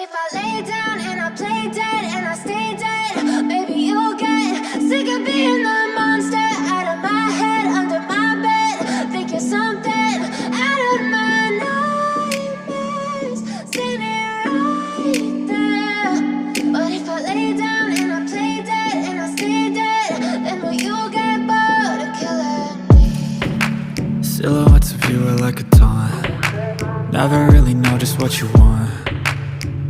if I lay down and I play dead and I stay dead, maybe you'll get sick of being the monster out of my head, under my bed. Think you're something out of my nightmares, standing right there. But if I lay down and I play dead and I stay dead, then will you get bored of killing me? Silhouettes of you are like a taunt. Never really know just what you want.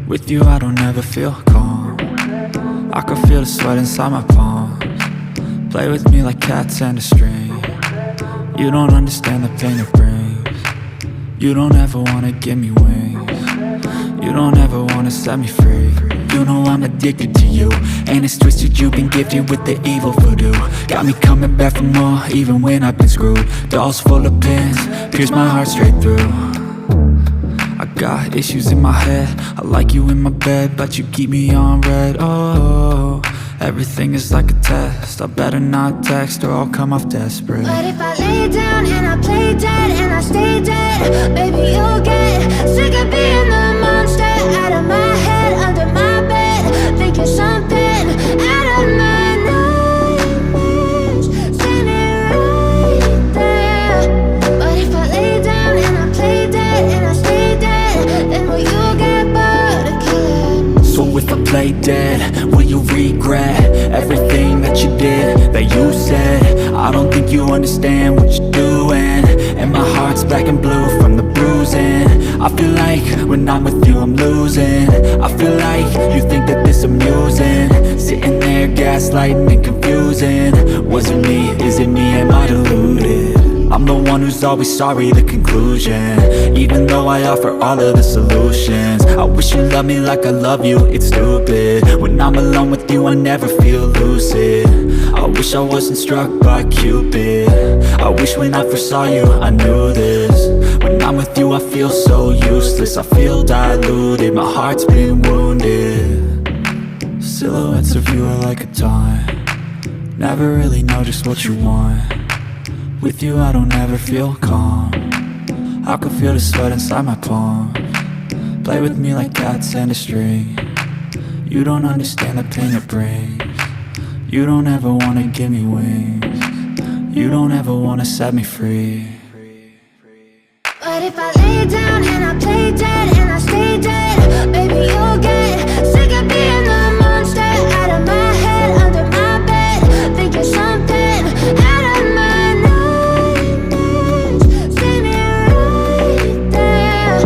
With you I don't ever feel calm. I can feel the sweat inside my palms. Play with me like cats and a string. You don't understand the pain it brings. You don't ever wanna give me wings. You don't ever wanna set me free. You know I'm addicted to you, and it's twisted, you've been gifted with the evil voodoo. Got me coming back for more, even when I've been screwed. Dolls full of pins, pierce my heart straight through. I got issues in my head, I like you in my bed, but you keep me on red. Oh, everything is like a test, I better not text or I'll come off desperate. But if I lay down and I play dead and I stay dead, maybe you'll get sick of being the monster out of my head, under my bed. Think you're something out of my nightmares, standing right there. But if I lay down and I play dead and I stay dead, then will you get bored of killing me? So if I play dead, will you regret everything that you did, that you said? I don't think you understand what you're doing, and my heart's black and blue from the bruising. I feel like when I'm with you I'm losing. I feel like you think that this amusing, sitting there gaslighting and confusing. Was it me? Is it me? Am I deluded? I'm the one who's always sorry, the conclusion, even though I offer all of the solutions. I wish you loved me like I love you, it's stupid. When I'm alone with you I never feel lucid. I wish I wasn't struck by Cupid. I wish when I first saw you I knew this. When I'm with you I feel so useless, I feel diluted, my heart's been wounded. Silhouettes of you are like a taunt. Never really know just what you want. With you I don't ever feel calm. I can feel the sweat inside my palms. Play with me like cats and a string. You don't understand the pain it brings. You don't ever wanna give me wings. You don't ever wanna set me free. But if I lay down and I play dead and I stay dead, maybe you'll get sick of being the monster out of my head, under my bed. Think you're something out of my nightmares, standing right there.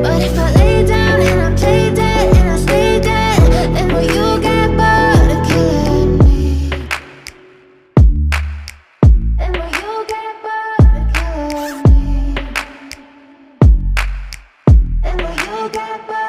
But if I lay down and I play dead and I stay dead, then will you get bored of killing me? Then will you get bored of killing me? And will you get back?